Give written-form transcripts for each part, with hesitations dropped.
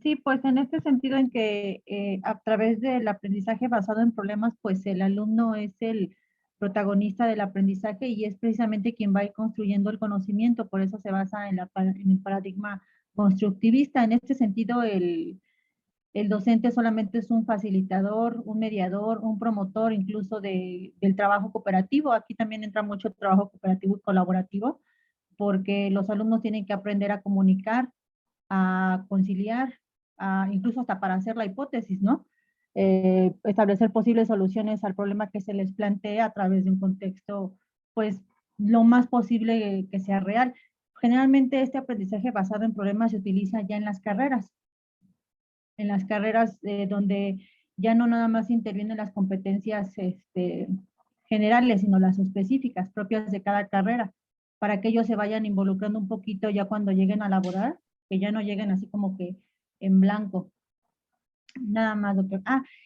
Sí, pues en este sentido en que a través del aprendizaje basado en problemas, pues el alumno es el protagonista del aprendizaje y es precisamente quien va a ir construyendo el conocimiento, por eso se basa en, en el paradigma constructivista. En este sentido, el docente solamente es un facilitador, un mediador, un promotor incluso del trabajo cooperativo. Aquí también entra mucho el trabajo cooperativo y colaborativo, porque los alumnos tienen que aprender a comunicar, a conciliar, incluso hasta para hacer la hipótesis, ¿no? Establecer posibles soluciones al problema que se les plantea a través de un contexto, pues, lo más posible que sea real. Generalmente este aprendizaje basado en problemas se utiliza ya en las carreras donde ya no nada más intervienen las competencias generales, sino las específicas propias de cada carrera, para que ellos se vayan involucrando un poquito ya cuando lleguen a laborar, que ya no lleguen así como que en blanco. Nada más, doctor.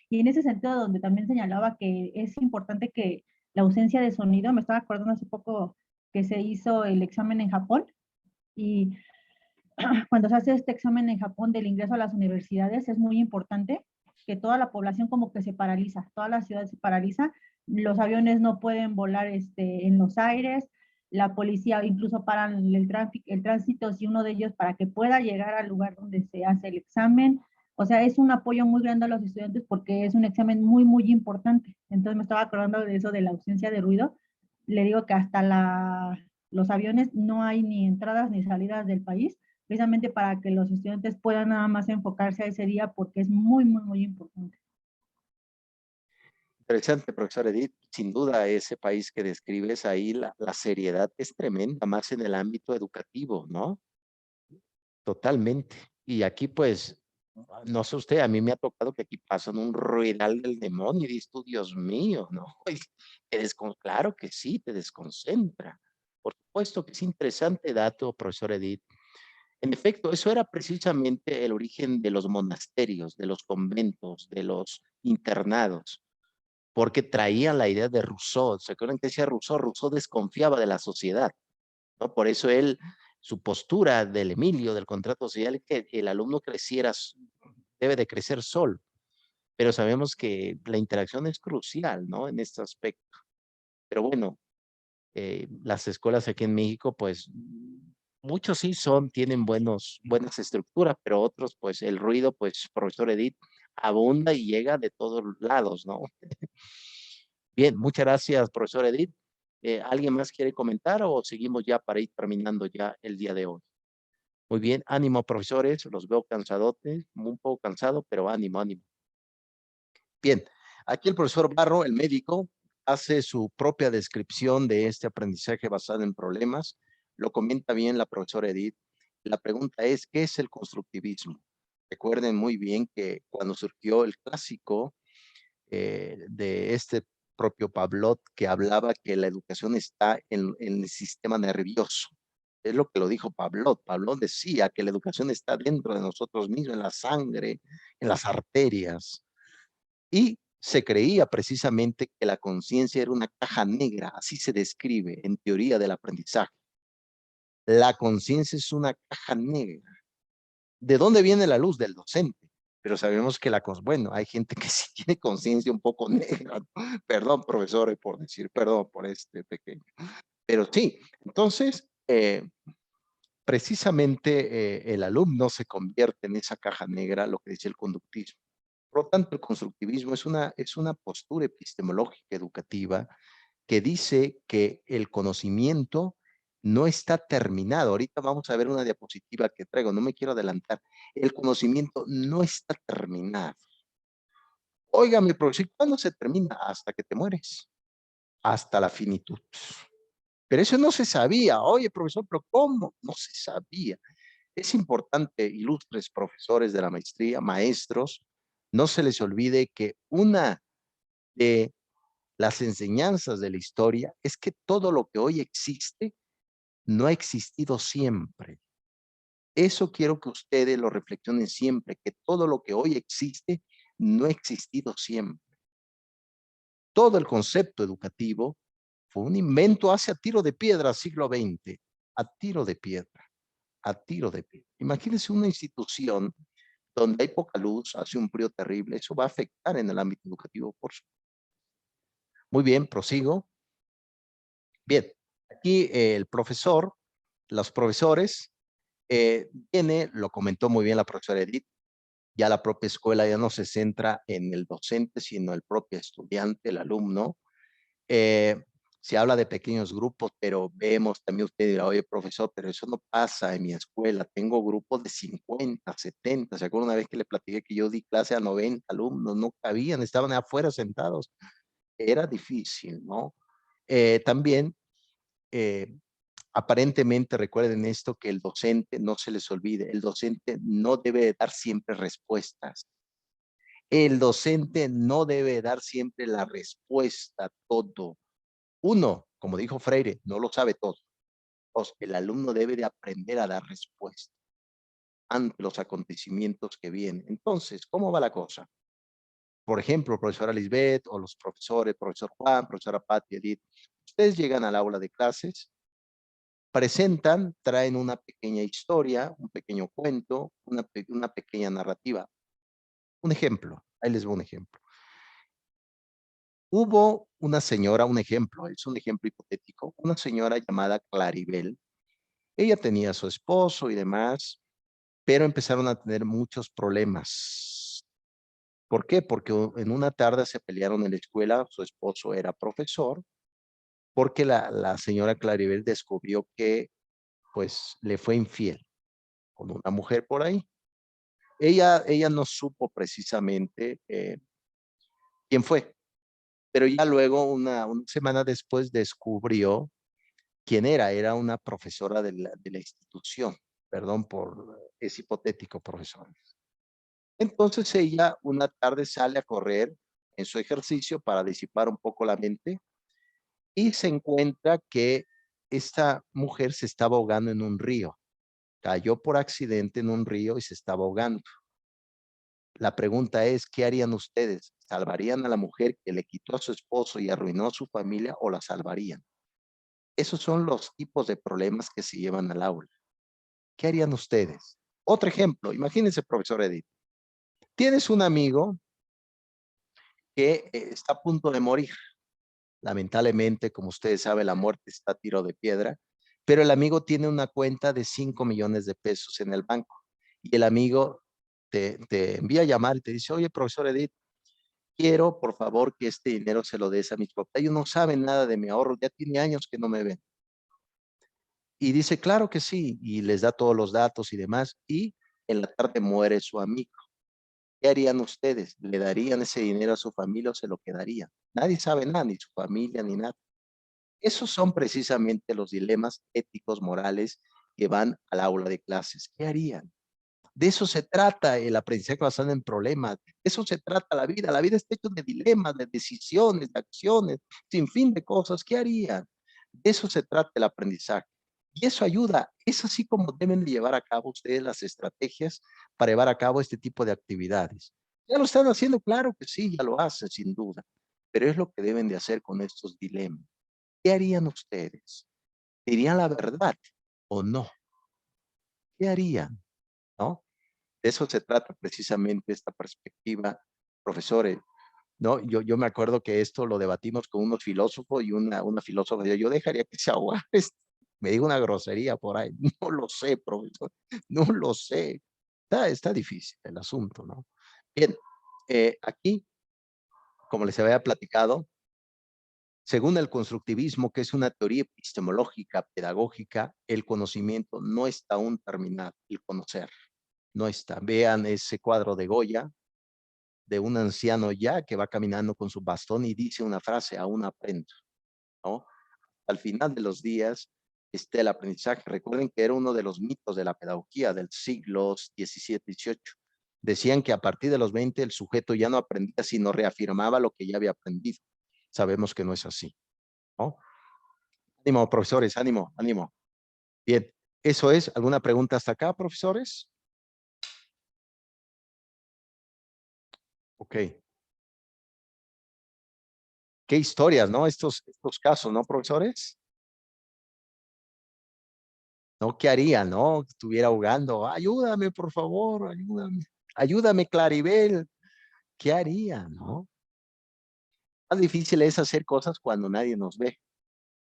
Y en ese sentido donde también señalaba que es importante que la ausencia de sonido, me estaba acordando hace poco que se hizo el examen en Japón y cuando se hace este examen en Japón del ingreso a las universidades, es muy importante que toda la población como que se paraliza, toda la ciudad se paraliza, los aviones no pueden volar en los aires, la policía incluso paran el tránsito si uno de ellos para que pueda llegar al lugar donde se hace el examen. O sea, es un apoyo muy grande a los estudiantes porque es un examen muy, muy importante. Entonces me estaba acordando de eso, de la ausencia de ruido. Le digo que hasta los aviones no hay ni entradas ni salidas del país precisamente para que los estudiantes puedan nada más enfocarse a ese día porque es muy, muy, muy importante. Interesante, profesor Edith. Sin duda, ese país que describes ahí, la seriedad es tremenda, más en el ámbito educativo, ¿no? Totalmente. Y aquí, pues, no sé usted, a mí me ha tocado que aquí pasan un ruidal del demonio y dices tú, Dios mío, ¿no? Claro que sí, te desconcentra. Por supuesto que es interesante dato, profesor Edith. En efecto, eso era precisamente el origen de los monasterios, de los conventos, de los internados, porque traían la idea de Rousseau. ¿Se acuerdan que decía Rousseau? Rousseau desconfiaba de la sociedad, ¿no? Por eso él, su postura del Emilio, del contrato social, es que el alumno creciera, debe de crecer solo, pero sabemos que la interacción es crucial, ¿no? En este aspecto. Pero bueno, las escuelas aquí en México, pues muchos sí tienen buenas estructuras, pero otros, pues el ruido, pues profesor Edith, abunda y llega de todos lados, ¿no? Bien, muchas gracias, profesor Edith. ¿Alguien más quiere comentar o seguimos ya para ir terminando ya el día de hoy? Muy bien, ánimo, profesores, los veo cansadotes, un poco cansado, pero ánimo, ánimo. Bien, aquí el profesor Barro, el médico, hace su propia descripción de este aprendizaje basado en problemas. Lo comenta bien la profesora Edith. La pregunta es, ¿qué es el constructivismo? Recuerden muy bien que cuando surgió el clásico de este propio Pavlov, que hablaba que la educación está en el sistema nervioso. Es lo que lo dijo Pavlov. Pavlov decía que la educación está dentro de nosotros mismos, en la sangre, en las arterias. Y se creía precisamente que la conciencia era una caja negra, así se describe en teoría del aprendizaje. La conciencia es una caja negra. ¿De dónde viene la luz? Del docente. Pero sabemos que bueno, hay gente que sí tiene conciencia un poco negra, ¿no? Perdón, profesores, por decir, perdón por este pequeño. Pero sí, entonces, precisamente el alumno se convierte en esa caja negra, lo que dice el conductismo. Por lo tanto, el constructivismo es una postura epistemológica educativa que dice que el conocimiento no está terminado. Ahorita vamos a ver una diapositiva que traigo, no me quiero adelantar. El conocimiento no está terminado. Óigame, profesor, ¿cuándo se termina? Hasta que te mueres, hasta la finitud. Pero eso no se sabía. Oye, profesor, ¿pero cómo? No se sabía. Es importante, ilustres profesores de la maestría, maestros, no se les olvide que una de las enseñanzas de la historia es que todo lo que hoy existe no ha existido siempre. Eso quiero que ustedes lo reflexionen siempre, que todo lo que hoy existe no ha existido siempre. Todo el concepto educativo fue un invento hace a tiro de piedra, siglo XX, a tiro de piedra. a tiro de piedra. Imagínense una institución donde hay poca luz, hace un frío terrible, eso va a afectar en el ámbito educativo, por supuesto. Muy bien, prosigo. Bien, aquí el profesor, los profesores, lo comentó muy bien la profesora Edith, ya la propia escuela ya no se centra en el docente, sino el propio estudiante, el alumno. Eh, Se habla de pequeños grupos, pero vemos también usted dirá, oye, profesor, pero eso no pasa en mi escuela. Tengo grupos de 50, 70. ¿Se acuerda una vez que le platiqué que yo di clase a 90 alumnos? No cabían, estaban afuera sentados. Era difícil, ¿no? También, eh, aparentemente, recuerden esto, que el docente, no se les olvide, el docente no debe dar siempre respuestas. El docente no debe dar siempre la respuesta a todo. Uno, como dijo Freire, no lo sabe todo. Dos, el alumno debe de aprender a dar respuesta ante los acontecimientos que vienen. Entonces, ¿cómo va la cosa? Por ejemplo, profesora Lisbeth o los profesores, profesor Juan, profesora Patti, Edith, ustedes llegan al aula de clases, presentan, traen una pequeña historia, un pequeño cuento, una pequeña narrativa. Un ejemplo, ahí les voy un ejemplo. Hubo una señora, un ejemplo, es un ejemplo hipotético, una señora llamada Claribel. Ella tenía a su esposo y demás, pero empezaron a tener muchos problemas. ¿Por qué? Porque en una tarde se pelearon en la escuela, su esposo era profesor, porque la señora Claribel descubrió que pues le fue infiel con una mujer por ahí. Ella no supo precisamente quién fue, pero ya luego, una semana después, descubrió quién era. Era una profesora de la institución. Perdón es hipotético, profesor. Entonces ella una tarde sale a correr en su ejercicio para disipar un poco la mente y se encuentra que esta mujer se estaba ahogando en un río. Cayó por accidente en un río y se estaba ahogando. La pregunta es, ¿qué harían ustedes? ¿Salvarían a la mujer que le quitó a su esposo y arruinó a su familia o la salvarían? Esos son los tipos de problemas que se llevan al aula. ¿Qué harían ustedes? Otro ejemplo, imagínense, profesor Edith. Tienes un amigo que está a punto de morir. Lamentablemente, como ustedes saben, la muerte está a tiro de piedra, pero el amigo tiene una cuenta de 5 millones de pesos en el banco y el amigo te envía a llamar y te dice, oye, profesor Edith, quiero por favor que este dinero se lo des a mis papás. Ellos no saben nada de mi ahorro, ya tiene años que no me ven. Y dice, claro que sí, y les da todos los datos y demás, y en la tarde muere su amigo. ¿Qué harían ustedes? ¿Le darían ese dinero a su familia o se lo quedarían? Nadie sabe nada, ni su familia, ni nada. Esos son precisamente los dilemas éticos, morales, que van al aula de clases. ¿Qué harían? De eso se trata el aprendizaje basado en problemas. De eso se trata la vida. La vida está hecha de dilemas, de decisiones, de acciones, sin fin de cosas. ¿Qué harían? De eso se trata el aprendizaje. Y eso ayuda. Es así como deben de llevar a cabo ustedes las estrategias para llevar a cabo este tipo de actividades. ¿Ya lo están haciendo? Claro que sí, ya lo hacen, sin duda. Pero es lo que deben de hacer con estos dilemas. ¿Qué harían ustedes? ¿Dirían la verdad o no? ¿Qué harían? ¿No? De eso se trata precisamente esta perspectiva, profesores. ¿No? Yo me acuerdo que esto lo debatimos con unos filósofos y una filósofa dijo, yo dejaría que se ahogara. Me dijo una grosería por ahí. No lo sé, profesor. No lo sé. Está difícil el asunto, ¿no? Bien, aquí, como les había platicado, según el constructivismo, que es una teoría epistemológica, pedagógica, el conocimiento no está aún terminado, el conocer no está. Vean ese cuadro de Goya, de un anciano ya que va caminando con su bastón y dice una frase, aún aprendo, ¿no? Al final de los días está el aprendizaje. Recuerden que era uno de los mitos de la pedagogía del siglo XVII, XVIII. Decían que a partir de los 20 el sujeto ya no aprendía, sino reafirmaba lo que ya había aprendido. Sabemos que no es así, ¿no? Ánimo, profesores, ánimo, ánimo. Bien, eso es. ¿Alguna pregunta hasta acá, profesores? Ok. Qué historias, ¿no? Estos casos, ¿no, profesores? ¿no? ¿Qué haría, no? Estuviera ahogando, ayúdame, por favor, ayúdame, Claribel. ¿Qué haría, no? Más difícil es hacer cosas cuando nadie nos ve,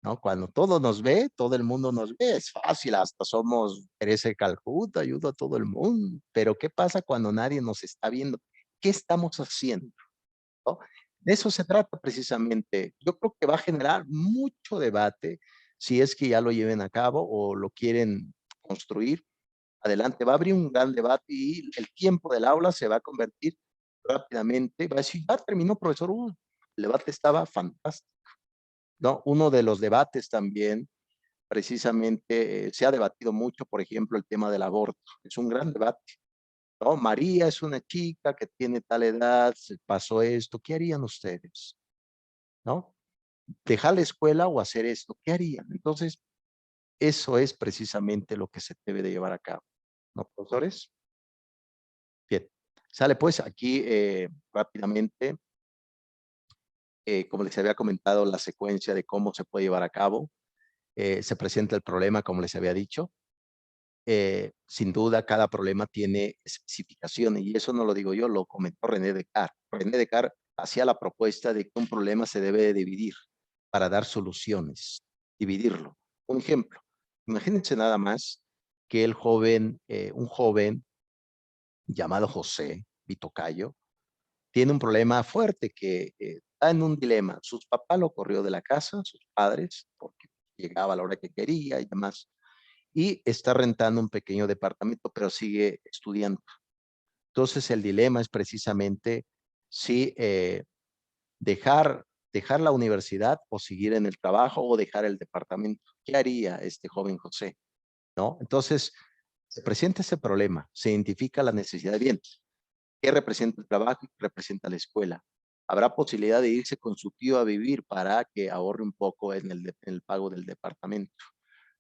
¿no? Cuando todo nos ve, todo el mundo nos ve, es fácil, hasta somos Teresa de Calcuta, ayudo a todo el mundo. Pero ¿qué pasa cuando nadie nos está viendo? ¿Qué estamos haciendo? ¿No? De eso se trata precisamente. Yo creo que va a generar mucho debate si es que ya lo lleven a cabo o lo quieren construir. Adelante, va a abrir un gran debate y el tiempo del aula se va a convertir rápidamente. Va a decir, ya terminó, profesor. El debate estaba fantástico, ¿no? Uno de los debates también, precisamente, se ha debatido mucho, por ejemplo, el tema del aborto. Es un gran debate, ¿no? María es una chica que tiene tal edad, se pasó esto, ¿qué harían ustedes? ¿No? ¿Dejar la escuela o hacer esto? ¿Qué harían? Entonces, eso es precisamente lo que se debe de llevar a cabo, ¿no, profesores? Bien, sale pues aquí rápidamente, como les había comentado, la secuencia de cómo se puede llevar a cabo. Se presenta el problema, como les había dicho. Sin duda, cada problema tiene especificaciones y eso no lo digo yo, lo comentó René Descartes. René Descartes hacía la propuesta de que un problema se debe de dividir para dar soluciones, dividirlo. Un ejemplo, imagínense nada más que un joven llamado José Vitocayo, tiene un problema fuerte que está en un dilema. Sus papás lo corrió de la casa, sus padres, porque llegaba a la hora que quería y demás, y está rentando un pequeño departamento, pero sigue estudiando. Entonces el dilema es precisamente si dejar, dejar la universidad o seguir en el trabajo o dejar el departamento. ¿Qué haría este joven José? ¿No? Entonces se presenta ese problema, se identifica la necesidad de bien. ¿Qué representa el trabajo y qué representa la escuela? Habrá posibilidad de irse con su tío a vivir para que ahorre un poco en el pago del departamento,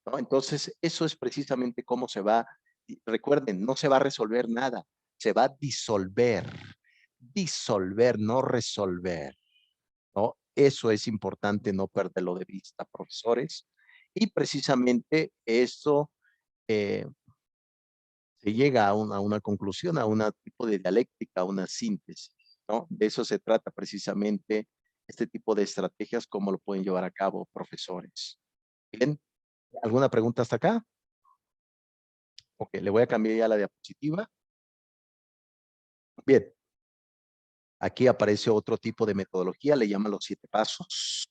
¿no? Entonces, eso es precisamente cómo se va. Recuerden, no se va a resolver nada, se va a disolver, no resolver, ¿no? Eso es importante no perderlo de vista, profesores. Y precisamente eso eh, se llega a una conclusión, a un tipo de dialéctica, a una síntesis, ¿no? De eso se trata precisamente este tipo de estrategias, cómo lo pueden llevar a cabo profesores. Bien, ¿alguna pregunta hasta acá? Ok, le voy a cambiar ya la diapositiva. Bien, aquí aparece otro tipo de metodología, le llaman los 7 pasos,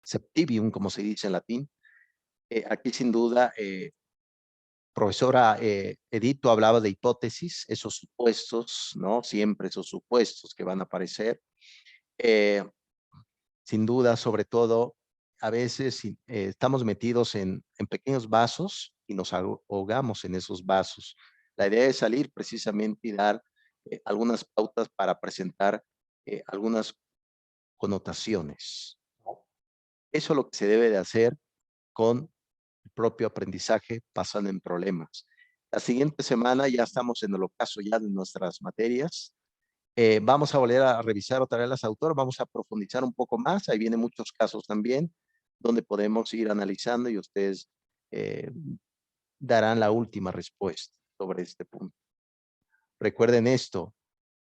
septivium, como se dice en latín. Aquí sin duda, profesora Edith, hablaba de hipótesis, esos supuestos, ¿no? Siempre esos supuestos que van a aparecer. Eh, Sin duda, sobre todo, a veces estamos metidos en pequeños vasos y nos ahogamos en esos vasos. La idea es salir precisamente y dar algunas pautas para presentar algunas connotaciones, ¿no? Eso es lo que se debe de hacer con el propio aprendizaje pasando en problemas. La siguiente semana ya estamos en el ocaso ya de nuestras materias. Vamos a volver a revisar otra vez las autores, vamos a profundizar un poco más. Ahí vienen muchos casos también donde podemos ir analizando y ustedes eh, darán la última respuesta sobre este punto. Recuerden esto,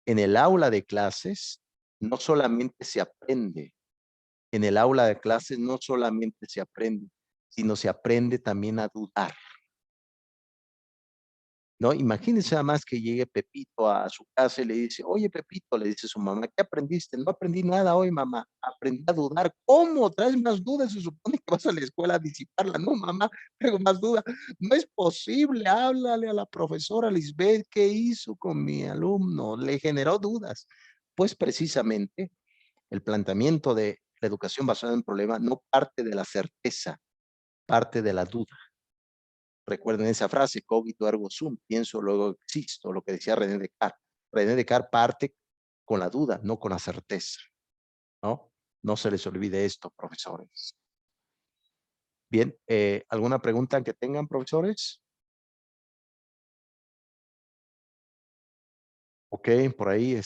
en el aula de clases no solamente se aprende, en el aula de clases no solamente se aprende, sino se aprende también a dudar. ¿No? Imagínense nada más que llegue Pepito a su casa y le dice, oye Pepito, le dice su mamá, ¿qué aprendiste? No aprendí nada hoy, mamá, aprendí a dudar. ¿Cómo? ¿Traes más dudas? Se supone que vas a la escuela a disiparla. No, mamá, tengo más dudas. No es posible, háblale a la profesora Lisbeth, ¿qué hizo con mi alumno? Le generó dudas. Pues precisamente el planteamiento de la educación basada en problemas no parte de la certeza, parte de la duda. Recuerden esa frase, cogito ergo sum, pienso, luego existo, lo que decía René Descartes. René Descartes parte con la duda, no con la certeza, ¿no? No se les olvide esto, profesores. Bien, ¿alguna pregunta que tengan, profesores? Ok, por ahí,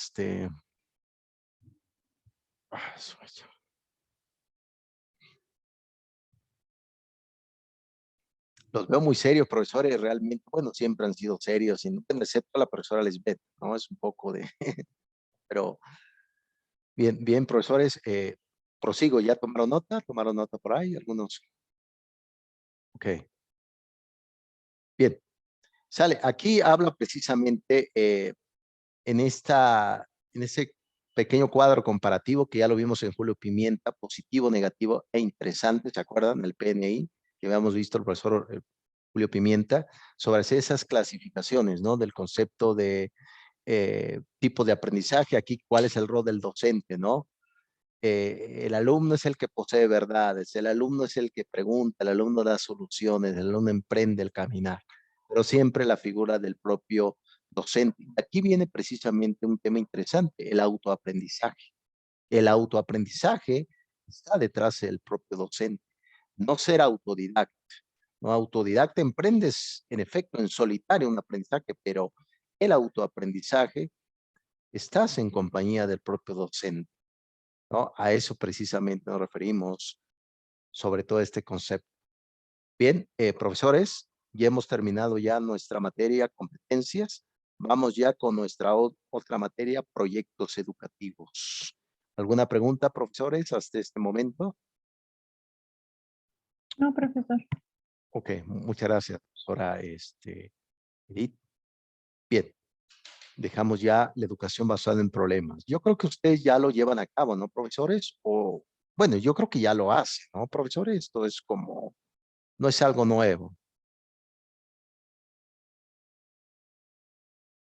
Los veo muy serios, profesores, realmente, bueno, siempre han sido serios, y no, excepto la profesora Lisbeth, ¿no? Es un poco de, pero bien, bien, profesores, prosigo, ¿ya tomaron nota por ahí? Algunos. Ok, bien, sale, aquí habla precisamente en ese pequeño cuadro comparativo que ya lo vimos en Julio Pimienta, positivo, negativo e interesante, ¿se acuerdan? El PNI, que habíamos visto el profesor Julio Pimienta, sobre esas clasificaciones, ¿no? Del concepto de tipo de aprendizaje, aquí cuál es el rol del docente, ¿no? El alumno es el que posee verdades, el alumno es el que pregunta, el alumno da soluciones, el alumno emprende el caminar, pero siempre la figura del propio docente. Aquí viene precisamente un tema interesante, el autoaprendizaje. El autoaprendizaje está detrás del propio docente, no ser autodidacta. No, autodidacta emprendes, en efecto, en solitario un aprendizaje, pero el autoaprendizaje estás en compañía del propio docente, ¿no? A eso precisamente nos referimos sobre todo este concepto. Bien, profesores, ya hemos terminado ya nuestra materia competencias. Vamos ya con nuestra otra materia, proyectos educativos. ¿Alguna pregunta, profesores, hasta este momento? No, profesor. Ok, muchas gracias, profesora Edith. Bien, dejamos ya la educación basada en problemas. Yo creo que ustedes ya lo llevan a cabo, ¿no, profesores? O, bueno, yo creo que ya lo hacen, ¿no, profesores? Esto es como, no es algo nuevo.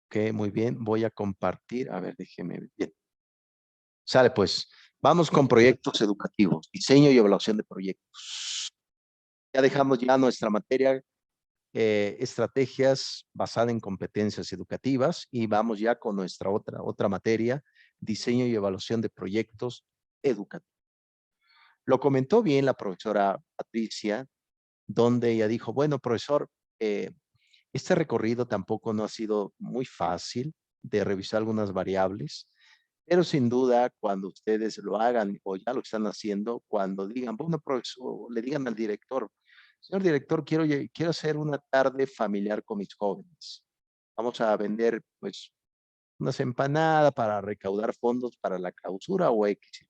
Ok, muy bien, voy a compartir. A ver, déjeme ver. Bien. Sale pues, vamos con proyectos educativos, diseño y evaluación de proyectos. Ya dejamos ya nuestra materia, estrategias basadas en competencias educativas y vamos ya con nuestra otra materia, diseño y evaluación de proyectos educativos. Lo comentó bien la profesora Patricia, donde ella dijo, bueno, profesor, este recorrido tampoco no ha sido muy fácil de revisar algunas variables, pero sin duda cuando ustedes lo hagan o ya lo están haciendo, cuando digan, bueno, profesor, le digan al director, señor director, quiero hacer una tarde familiar con mis jóvenes. Vamos a vender pues unas empanadas para recaudar fondos para la clausura o X.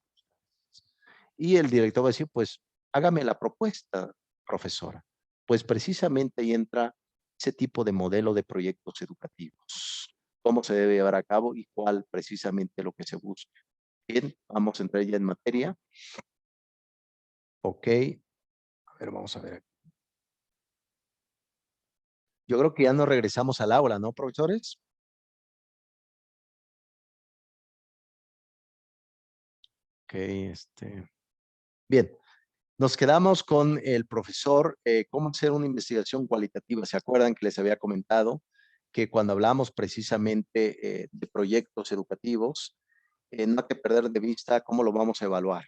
Y el director va a decir, pues hágame la propuesta, profesora. Pues precisamente ahí entra ese tipo de modelo de proyectos educativos. Cómo se debe llevar a cabo y cuál precisamente lo que se busca. Bien, vamos a entrar ya en materia. Ok, a ver, vamos a ver. Yo creo que ya nos regresamos al aula, ¿no, profesores? Ok, bien, nos quedamos con el profesor, cómo hacer una investigación cualitativa. ¿Se acuerdan que les había comentado que cuando hablamos precisamente de proyectos educativos, no hay que perder de vista cómo lo vamos a evaluar?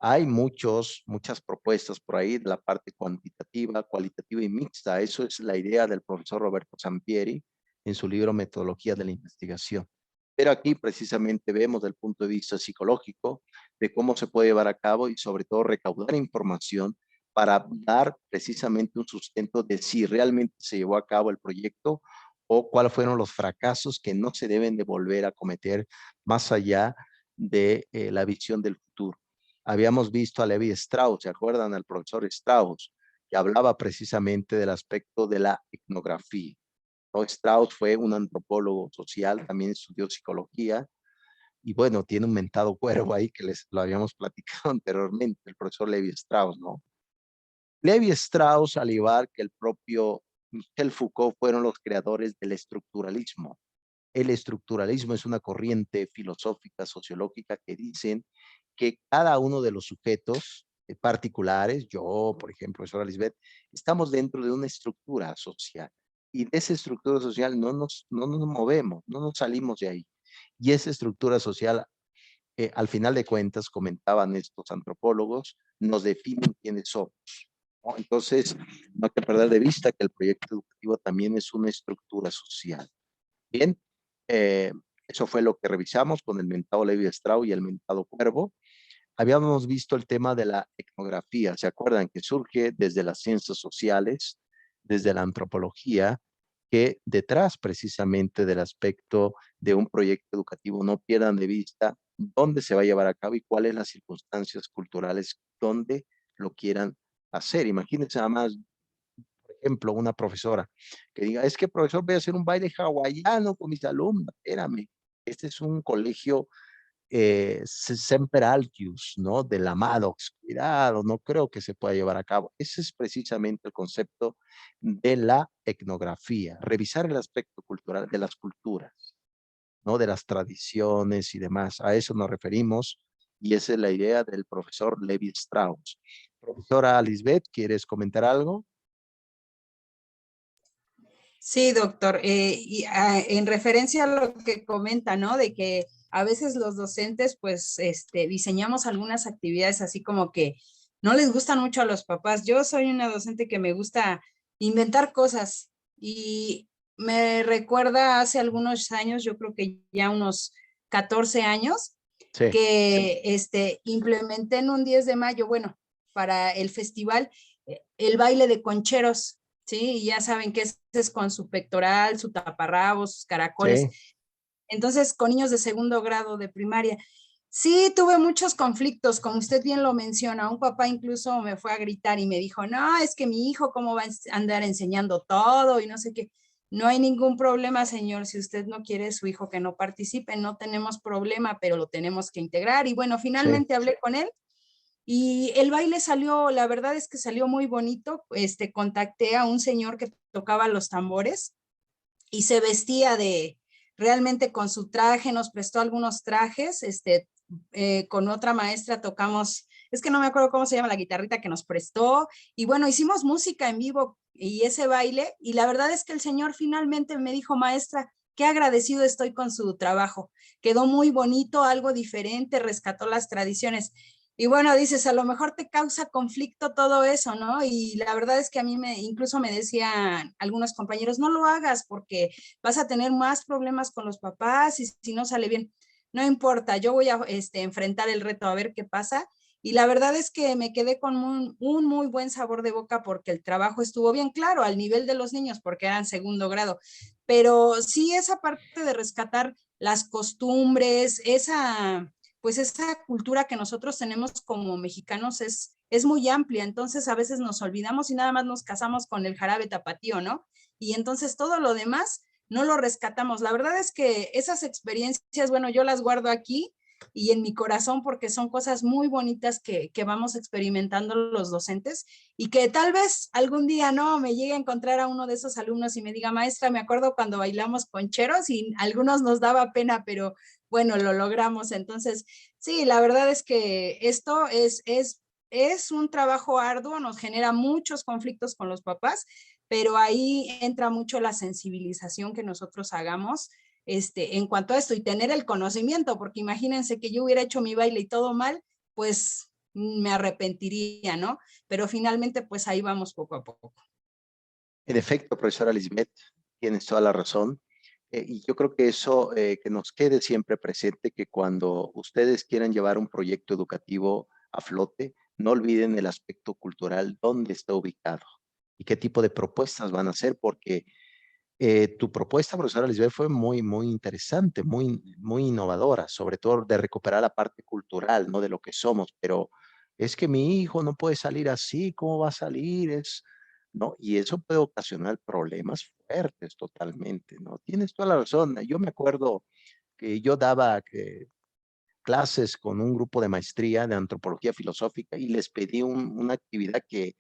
Hay muchas propuestas por ahí de la parte cuantitativa, cualitativa y mixta. Eso es la idea del profesor Roberto Sampieri en su libro Metodología de la Investigación. Pero aquí precisamente vemos del punto de vista psicológico de cómo se puede llevar a cabo y sobre todo recaudar información para dar precisamente un sustento de si realmente se llevó a cabo el proyecto o cuáles fueron los fracasos que no se deben de volver a cometer más allá de la visión del futuro. Habíamos visto a Levi Strauss, ¿se acuerdan? Al profesor Strauss, que hablaba precisamente del aspecto de la etnografía, ¿no? Strauss fue un antropólogo social, también estudió psicología, y bueno, tiene un mentado cuervo ahí que les lo habíamos platicado anteriormente, el profesor Levi Strauss, ¿no? Levi Strauss, al igual que el propio Michel Foucault, fueron los creadores del estructuralismo. El estructuralismo es una corriente filosófica, sociológica que dicen que cada uno de los sujetos particulares, yo, por ejemplo, profesora Lisbeth, estamos dentro de una estructura social. Y de esa estructura social no nos movemos, no nos salimos de ahí. Y esa estructura social, al final de cuentas, comentaban estos antropólogos, nos definen quiénes somos, ¿no? Entonces, no hay que perder de vista que el proyecto educativo también es una estructura social. Bien, eh, eso fue lo que revisamos con el mentado Levi Strauss y el mentado Cuervo. Habíamos visto el tema de la etnografía, ¿se acuerdan? Que surge desde las ciencias sociales, desde la antropología, que detrás precisamente del aspecto de un proyecto educativo no pierdan de vista dónde se va a llevar a cabo y cuáles las circunstancias culturales donde lo quieran hacer. Imagínense nada más, por ejemplo, una profesora que diga, es que profesor, voy a hacer un baile hawaiano con mis alumnos. Espérame, este es un colegio semper altius, ¿no? Del amadox, cuidado, no creo que se pueda llevar a cabo. Ese es precisamente el concepto de la etnografía, revisar el aspecto cultural de las culturas, ¿no? De las tradiciones y demás. A eso nos referimos y esa es la idea del profesor Levi Strauss. Profesora Lisbeth, ¿quieres comentar algo? Sí, doctor. En referencia a lo que comenta, ¿no? De que a veces los docentes, pues, diseñamos algunas actividades así como que no les gustan mucho a los papás. Yo soy una docente que me gusta inventar cosas y me recuerda hace algunos años, yo creo que ya unos 14 años, Sí, que implementé en un 10 de mayo, bueno, para el festival, el baile de concheros, ¿sí? Y ya saben que es con su pectoral, su taparrabos, sus caracoles. sí, Entonces, con niños de segundo grado de primaria. Sí, tuve muchos conflictos, como usted bien lo menciona. Un papá incluso me fue a gritar y me dijo, no, es que mi hijo, ¿cómo va a andar enseñando todo? Y no sé qué. No hay ningún problema, señor. Si usted no quiere su hijo que no participe, no tenemos problema, pero lo tenemos que integrar. Y bueno, sí. finalmente hablé con él y el baile salió, la verdad es que salió muy bonito. Contacté a un señor que tocaba los tambores y se vestía de realmente con su traje, nos prestó algunos trajes, con otra maestra tocamos, es que no me acuerdo cómo se llama la guitarrita que nos prestó, y bueno, hicimos música en vivo y ese baile, y la verdad es que el señor finalmente me dijo, maestra, qué agradecido estoy con su trabajo, quedó muy bonito, algo diferente, rescató las tradiciones. Y bueno, dices, a lo mejor te causa conflicto todo eso, ¿no? Y la verdad es que a mí incluso me decían algunos compañeros, no lo hagas porque vas a tener más problemas con los papás y si no sale bien, no importa, yo voy a enfrentar el reto a ver qué pasa. Y la verdad es que me quedé con un muy buen sabor de boca porque el trabajo estuvo bien claro al nivel de los niños porque eran segundo grado. Pero sí esa parte de rescatar las costumbres, pues esa cultura que nosotros tenemos como mexicanos es muy amplia, entonces a veces nos olvidamos y nada más nos casamos con el jarabe tapatío, ¿no? Y entonces todo lo demás no lo rescatamos. La verdad es que esas experiencias, bueno, yo las guardo aquí y en mi corazón porque son cosas muy bonitas que vamos experimentando los docentes y que tal vez algún día no me llegue a encontrar a uno de esos alumnos y me diga, maestra, me acuerdo cuando bailamos concheros y a algunos nos daba pena, pero bueno, lo logramos. Entonces, sí, la verdad es que esto es un trabajo arduo, nos genera muchos conflictos con los papás, pero ahí entra mucho la sensibilización que nosotros hagamos en cuanto a esto y tener el conocimiento, porque imagínense que yo hubiera hecho mi baile y todo mal, pues me arrepentiría, ¿no? Pero finalmente, pues ahí vamos poco a poco. En efecto, profesora Lisbeth, tienes toda la razón. Y yo creo que eso, que nos quede siempre presente, que cuando ustedes quieran llevar un proyecto educativo a flote, no olviden el aspecto cultural, dónde está ubicado y qué tipo de propuestas van a hacer, porque tu propuesta, profesora Lisbeth, fue muy, muy interesante, muy, muy innovadora, sobre todo de recuperar la parte cultural, ¿no? De lo que somos, pero es que mi hijo no puede salir así, ¿cómo va a salir? ¿No? Y eso puede ocasionar problemas fuertes totalmente, ¿no? Tienes toda la razón. Yo me acuerdo que yo daba clases con un grupo de maestría de antropología filosófica y les pedí una actividad que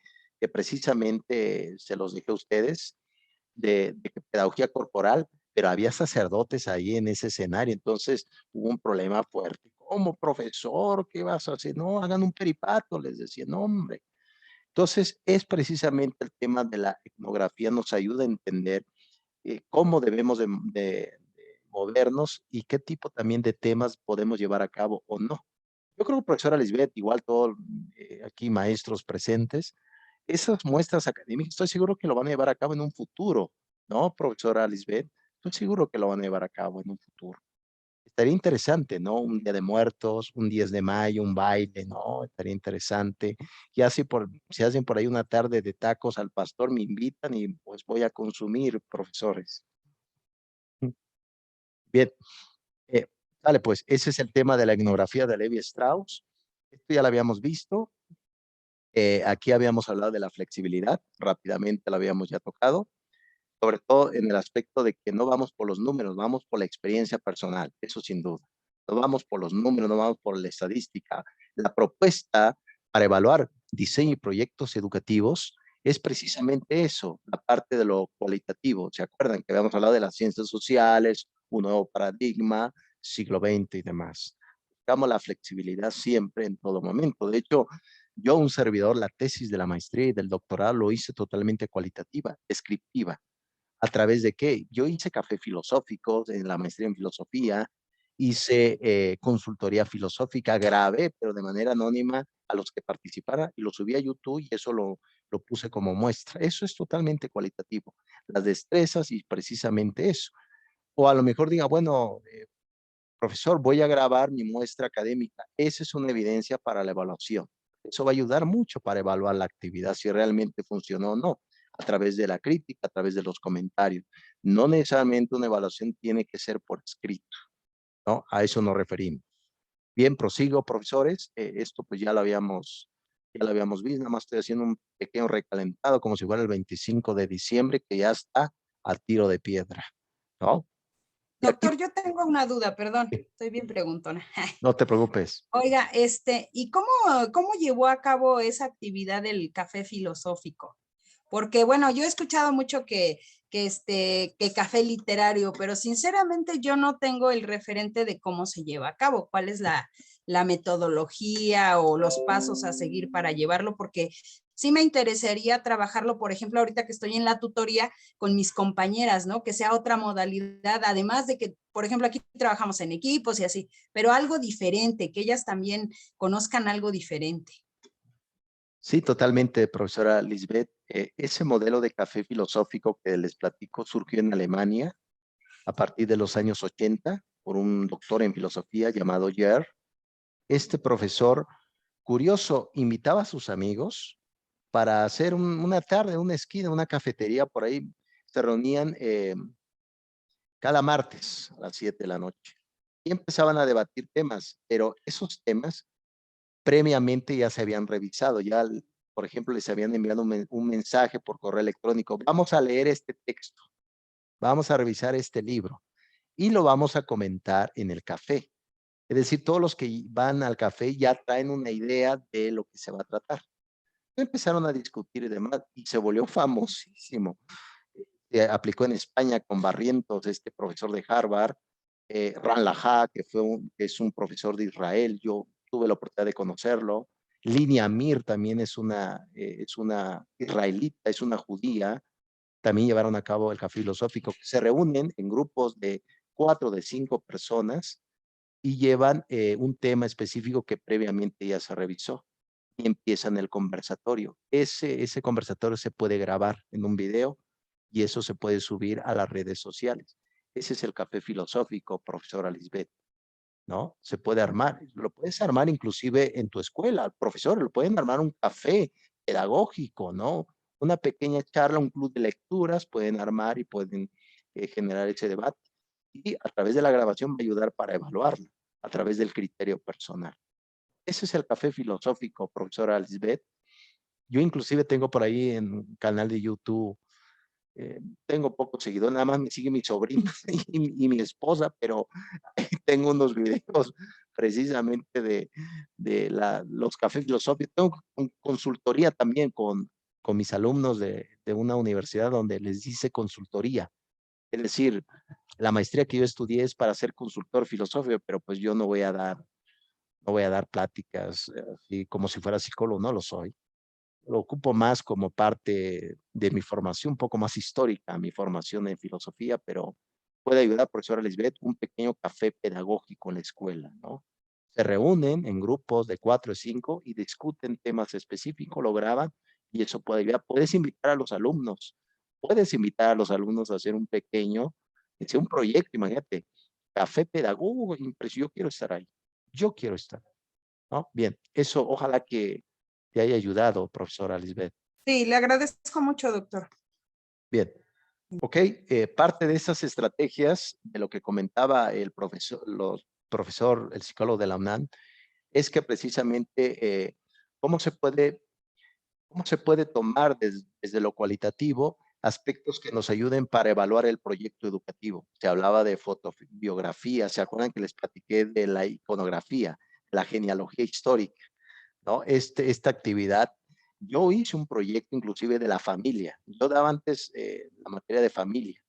precisamente se los dije a ustedes de pedagogía corporal, pero había sacerdotes ahí en ese escenario, entonces hubo un problema fuerte. ¿Cómo, profesor? ¿Qué vas a hacer? No, hagan un peripato, les decía, no, hombre. Entonces, es precisamente el tema de la etnografía, nos ayuda a entender cómo debemos de movernos y qué tipo también de temas podemos llevar a cabo o no. Yo creo, profesora Lisbeth, igual todos aquí maestros presentes, esas muestras académicas, estoy seguro que lo van a llevar a cabo en un futuro, ¿no, profesora Lisbeth? Estoy seguro que lo van a llevar a cabo en un futuro. Estaría interesante, ¿no? Un Día de Muertos, un 10 de mayo, un baile, ¿no? Estaría interesante. Y así si hacen por ahí una tarde de tacos al pastor, me invitan y pues voy a consumir, profesores. Bien, eh, vale, pues ese es el tema de la etnografía de Levi Strauss. Esto ya lo habíamos visto. Aquí habíamos hablado de la flexibilidad, rápidamente lo habíamos ya tocado, sobre todo en el aspecto de que no vamos por los números, vamos por la experiencia personal, eso sin duda. No vamos por los números, no vamos por la estadística. La propuesta para evaluar diseño y proyectos educativos es precisamente eso, la parte de lo cualitativo. ¿Se acuerdan que habíamos hablado de las ciencias sociales, un nuevo paradigma, siglo XX y demás? Buscamos la flexibilidad siempre, en todo momento. De hecho, yo, un servidor, la tesis de la maestría y del doctorado lo hice totalmente cualitativa, descriptiva. ¿A través de qué? Yo hice café filosófico en la maestría en filosofía, hice consultoría filosófica, grabé, pero de manera anónima a los que participaran y lo subí a YouTube y eso lo puse como muestra. Eso es totalmente cualitativo. Las destrezas y precisamente eso. O a lo mejor diga, bueno, profesor, voy a grabar mi muestra académica. Esa es una evidencia para la evaluación. Eso va a ayudar mucho para evaluar la actividad, si realmente funcionó o no, a través de la crítica, a través de los comentarios. No necesariamente una evaluación tiene que ser por escrito, ¿no? A eso nos referimos. Bien, prosigo, profesores. Esto pues ya lo habíamos visto, nada más estoy haciendo un pequeño recalentado, como si fuera el 25 de diciembre, que ya está a tiro de piedra, ¿no? Y aquí, Doctor, yo tengo una duda, perdón, estoy bien preguntona. no te preocupes. Oiga, ¿y cómo llevó a cabo esa actividad del café filosófico? Porque, bueno, yo he escuchado mucho que café literario, pero sinceramente yo no tengo el referente de cómo se lleva a cabo, cuál es la metodología o los pasos a seguir para llevarlo, porque sí me interesaría trabajarlo, por ejemplo, ahorita que estoy en la tutoría con mis compañeras, ¿no? Que sea otra modalidad, además de que, por ejemplo, aquí trabajamos en equipos y así, pero algo diferente, que ellas también conozcan algo diferente. Sí, totalmente, profesora Lisbeth. Ese modelo de café filosófico que les platico surgió en Alemania a partir de los años 80 por un doctor en filosofía llamado Yer. Este profesor, curioso, invitaba a sus amigos para hacer una tarde, una esquina, una cafetería por ahí. Se reunían cada martes a las 7 de la noche y empezaban a debatir temas, pero esos temas previamente ya se habían revisado, ya, por ejemplo, les habían enviado un mensaje por correo electrónico, vamos a leer este texto, vamos a revisar este libro y lo vamos a comentar en el café. Es decir, todos los que van al café ya traen una idea de lo que se va a tratar. Empezaron a discutir y demás y se volvió famosísimo. Se aplicó en España con Barrientos, este profesor de Harvard, Ran Laha, que es un profesor de Israel, yo tuve la oportunidad de conocerlo. Lini Amir también es una israelita, es una judía, también llevaron a cabo el café filosófico. Se reúnen en grupos de 4 de 5 personas y llevan un tema específico que previamente ya se revisó y empiezan el conversatorio. Ese conversatorio se puede grabar en un video y eso se puede subir a las redes sociales. Ese es el café filosófico, profesora Lisbeth, ¿no? Se puede armar, lo puedes armar inclusive en tu escuela, profesor, lo pueden armar un café pedagógico, ¿no? Una pequeña charla, un club de lecturas, pueden armar y pueden generar ese debate. Y a través de la grabación va a ayudar para evaluarlo, a través del criterio personal. Ese es el café filosófico, profesora Lisbeth. Yo inclusive tengo por ahí en un canal de YouTube, tengo pocos seguidores, nada más me sigue mi sobrina y mi esposa, pero tengo unos videos precisamente de los cafés filosóficos. Tengo consultoría también con mis alumnos de una universidad donde les dice consultoría. Es decir, la maestría que yo estudié es para ser consultor filosófico, pero pues yo no voy a dar pláticas así como si fuera psicólogo, no lo soy. Lo ocupo más como parte de mi formación, un poco más histórica, mi formación en filosofía, pero puede ayudar, profesora Lisbeth, un pequeño café pedagógico en la escuela, ¿no? Se reúnen en grupos de 4 o 5 y discuten temas específicos, lo graban y eso puede ayudar. Puedes invitar a los alumnos a hacer un pequeño, un proyecto, imagínate, café pedagogo, yo quiero estar ahí, yo quiero estar, ¿no? Bien, eso ojalá que te haya ayudado, profesora Lisbeth. Sí, le agradezco mucho, doctor. Bien, ok, parte de esas estrategias de lo que comentaba el profesor, el psicólogo de la UNAM, es que precisamente cómo se puede tomar desde lo cualitativo aspectos que nos ayuden para evaluar el proyecto educativo. Se hablaba de fotobiografía, ¿se acuerdan que les platiqué de la iconografía, la genealogía histórica, ¿no? Esta actividad, yo hice un proyecto inclusive de la familia. Yo daba antes la materia de familia.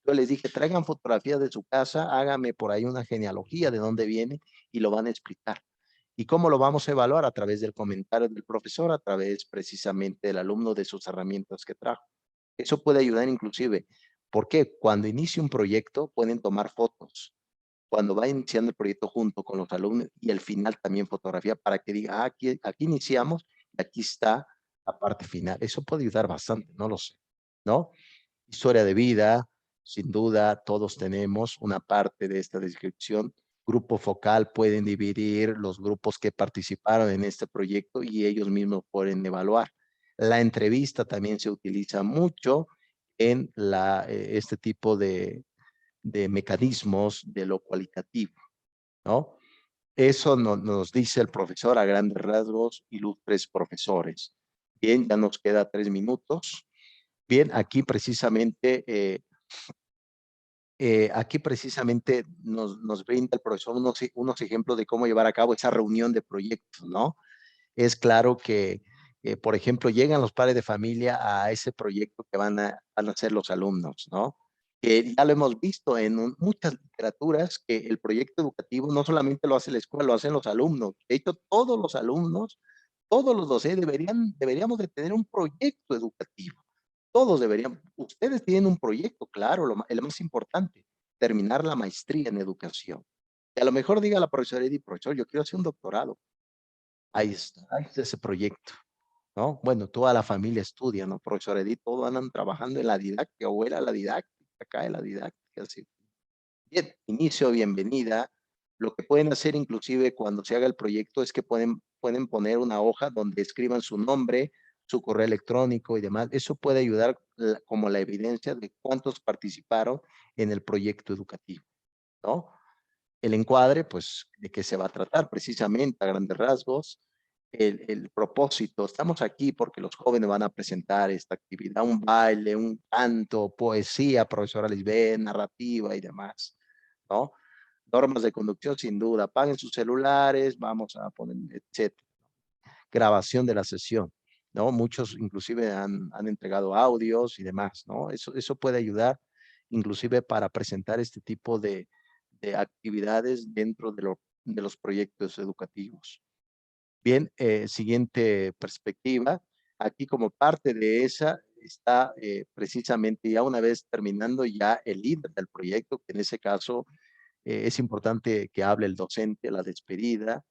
Yo les dije, traigan fotografías de su casa, hágame por ahí una genealogía de dónde viene y lo van a explicar. ¿Y cómo lo vamos a evaluar? A través del comentario del profesor, a través precisamente del alumno de sus herramientas que trajo. Eso puede ayudar inclusive, porque cuando inicie un proyecto pueden tomar fotos. Cuando va iniciando el proyecto junto con los alumnos y al final también fotografía para que diga, aquí iniciamos y aquí está la parte final. Eso puede ayudar bastante, no lo sé, ¿no? Historia de vida, sin duda, todos tenemos una parte de esta descripción. Grupo focal, pueden dividir los grupos que participaron en este proyecto y ellos mismos pueden evaluar. La entrevista también se utiliza mucho en este tipo de mecanismos de lo cualitativo, ¿no? Eso nos dice el profesor a grandes rasgos, ilustres profesores. Bien, ya nos queda 3 minutos. Bien, aquí precisamente nos brinda el profesor unos ejemplos de cómo llevar a cabo esa reunión de proyectos, ¿no? Es claro que, por ejemplo, llegan los padres de familia a ese proyecto que van a hacer los alumnos, ¿no? Ya lo hemos visto en muchas literaturas que el proyecto educativo no solamente lo hace la escuela, lo hacen los alumnos. De hecho, todos los alumnos, todos los docentes deberíamos de tener un proyecto educativo. Todos deberían. Ustedes tienen un proyecto, claro, el más importante, terminar la maestría en educación. Y a lo mejor diga la profesora Edith, profesor, yo quiero hacer un doctorado. Ahí está ese proyecto, ¿no? Bueno, toda la familia estudia, ¿no? Profesor Edith, todos andan trabajando en la didáctica, abuela, la didáctica, acá en la didáctica, así. Bien, inicio, bienvenida. Lo que pueden hacer inclusive cuando se haga el proyecto es que pueden poner una hoja donde escriban su nombre, su correo electrónico y demás. Eso puede ayudar como la evidencia de cuántos participaron en el proyecto educativo, ¿no? El encuadre, pues, de qué se va a tratar precisamente a grandes rasgos. El propósito, estamos aquí porque los jóvenes van a presentar esta actividad, un baile, un canto, poesía, profesora Lisbeth, narrativa y demás, ¿no? Normas de conducción, sin duda, apaguen sus celulares, vamos a poner, etcétera. Grabación de la sesión, ¿no? Muchos inclusive han entregado audios y demás, ¿no? Eso puede ayudar inclusive para presentar este tipo de actividades dentro de los proyectos educativos. Bien, siguiente perspectiva. Aquí como parte de esa está precisamente ya una vez terminando ya el líder del proyecto, que en ese caso es importante que hable el docente, la despedida,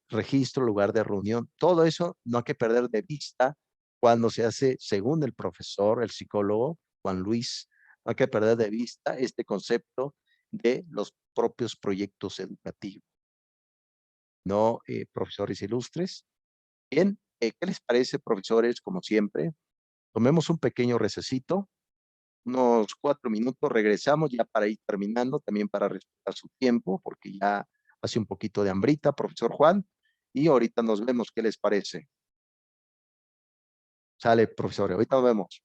registro, lugar de reunión. Todo eso no hay que perder de vista cuando se hace, según el profesor, el psicólogo Juan Luis, no hay que perder de vista este concepto de los propios proyectos educativos, ¿no? Profesores ilustres. Bien, ¿qué les parece, profesores? Como siempre, tomemos un pequeño recesito, unos 4 minutos, regresamos ya para ir terminando, también para respetar su tiempo, porque ya hace un poquito de hambrita, profesor Juan, y ahorita nos vemos, ¿qué les parece? Sale, profesor, ahorita nos vemos.